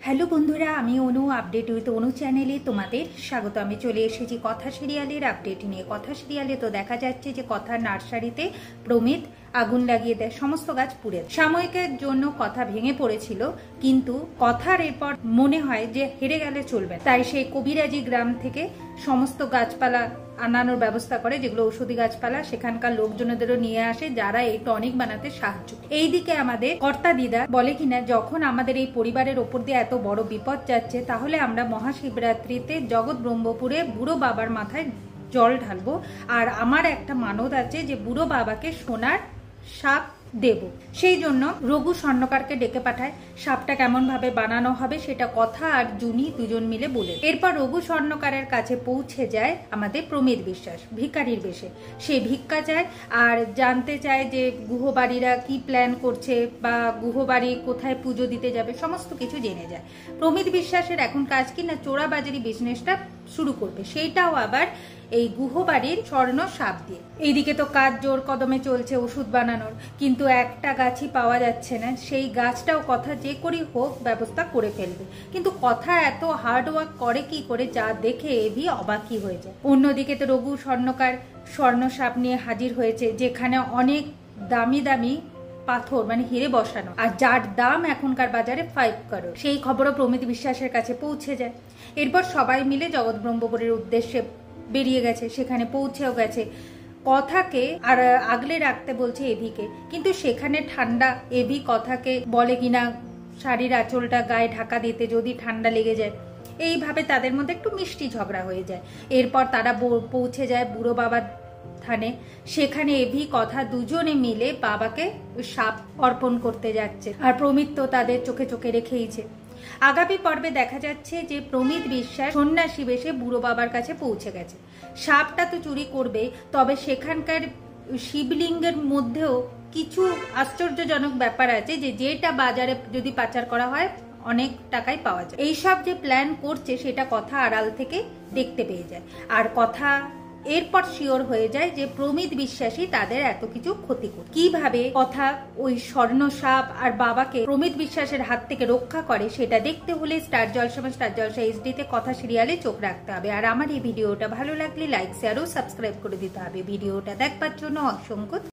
Hello বন্ধুরা, আমি অনু update with অনু চ্যানেলে তোমাদের স্বাগত। আমি চলে এসেছি কথা সিরিয়ালের আপডেট নিয়ে। কথা সিরিয়ালে তো দেখা যাচ্ছে যে কথার নার্সারিতে প্রমিত আগুন লাগিয়ে দেয়, সমস্ত গাছ পুড়ে। সাময়িকের জন্য কথা ভেঙে পড়েছিল, কিন্তু কথার এরপর মনে হয় যে হেরে গেলে চলবে, তাই সেই কবিরাজি গ্রাম থেকে সমস্ত গাছপালা আনানোর ব্যবস্থা করে, যেগুলো ঔষধি গাছপালা, সেখানকার লোকজনেদেরও নিয়ে আসে যারা এই টনিক বানাতে সাহায্য। এইদিকে আমাদের কর্তা দিদা বলে কিনা, যখন আমাদের এই পরিবারের ওপর দিয়ে এত বড় বিপদ যাচ্ছে, তাহলে আমরা মহাশিবরাত্রিতে জগৎ ব্রহ্মপুরে বুড়ো বাবার মাথায় জল ঢালবো, আর আমার একটা মানত আছে যে বুড়ো বাবাকে সোনার সাপ দেব। সেই জন্য রঘু স্বর্ণকারকে ডেকে পাঠায়। সাপটা কেমন ভাবে বানানো হবে সেটা কথা আর জুনি দুজন মিলে বলে। এরপর রঘু স্বর্ণকারের কাছে পৌঁছে যায় আমাদের প্রমিত বিশ্বাস ভিখারির বেশে। সে ভিক্ষা চায় আর জানতে চায় যে গুহবাড়িরা কি প্ল্যান করছে বা গুহবাড়ি কোথায় পুজো দিতে যাবে, সমস্ত কিছু জেনে যায়। প্রমিত বিশ্বাসের এখন কাজ কি না, চোরাবাজারি বিজনেসটা শুরু করবে, সেইটাও আবার এই গুহবাড়ির স্বর্ণ সাপ দিয়ে। এইদিকে তো কাজ জোর কদমে চলছে ওষুধ বানানোর, কিন্তু একটা গাছই পাওয়া যাচ্ছে না। সেই গাছটাও কথা যে করেই হোক ব্যবস্থা করে ফেলবে, কিন্তু কথা এত হার্ড ওয়ার্ক করে কি করে, যা দেখে এভি অবাকই হয়ে যায়। অন্যদিকে তো রঘু স্বর্ণকার স্বর্ণ সাপ নিয়ে হাজির হয়েছে, যেখানে অনেক দামি দামি পাথর মানে হিরে বসানো, আর যার দাম এখনকার বাজারে 5 করোড়। সেই খবরও প্রমিত বিশ্বাসের কাছে পৌঁছে যায়। এরপর সবাই মিলে জগৎ ব্রহ্মপুরের উদ্দেশ্যে বেরিয়ে গেছে, সেখানে পৌঁছেও গেছে। কথাকে আর আগলে রাখতে বলছে এভিকে, কিন্তু সেখানে ঠান্ডা। এভি কথাকে বলে কিনা শাড়ির আঁচলটা গায়ে ঢাকা দিতে, যদি ঠান্ডা লেগে যায়। এইভাবে তাদের মধ্যে একটু মিষ্টি ঝগড়া হয়ে যায়। এরপর তারা পৌঁছে যায় বুড়ো বাবার থানে। সেখানে এভি কথা দুজনে মিলে বাবাকে সাপ অর্পণ করতে যাচ্ছে, আর প্রমিত তো তাদের চোখে চোখে রেখেইছে। আগামী পর্বে দেখা যাচ্ছে যে প্রমিত বিশ্বাস সন্ন্যাসী বেশে বুড়ো বাবার কাছে পৌঁছে গেছে। সাপটা তো চুরি করবে, তবে সেখানকার শিবলিঙ্গের মধ্যেও কিছু আশ্চর্যজনক ব্যাপার আছে, যে যেটা বাজারে যদি পাচার করা হয় অনেক টাকায় পাওয়া যায়। এইসব যে প্ল্যান করছে সেটা কথা আড়াল থেকে দেখতে পেয়ে যায়, আর কথা এরপর শিওর হয়ে যায় যে প্রমিত বিশ্বাসী তাদের এত কিছু ক্ষতি করে। কিভাবে কথা ওই স্বর্ণ সাপ আর বাবাকে প্রমিত বিশ্বাসের হাত থেকে রক্ষা করে, সেটা দেখতে হলে স্টার জলসা HD তে কথা সিরিয়ালে চোখ রাখতে হবে। আর আমার এই ভিডিওটা ভালো লাগলে লাইক শেয়ার ও সাবস্ক্রাইব করে দিতে হবে। ভিডিওটা দেখবার জন্য অসংখ্য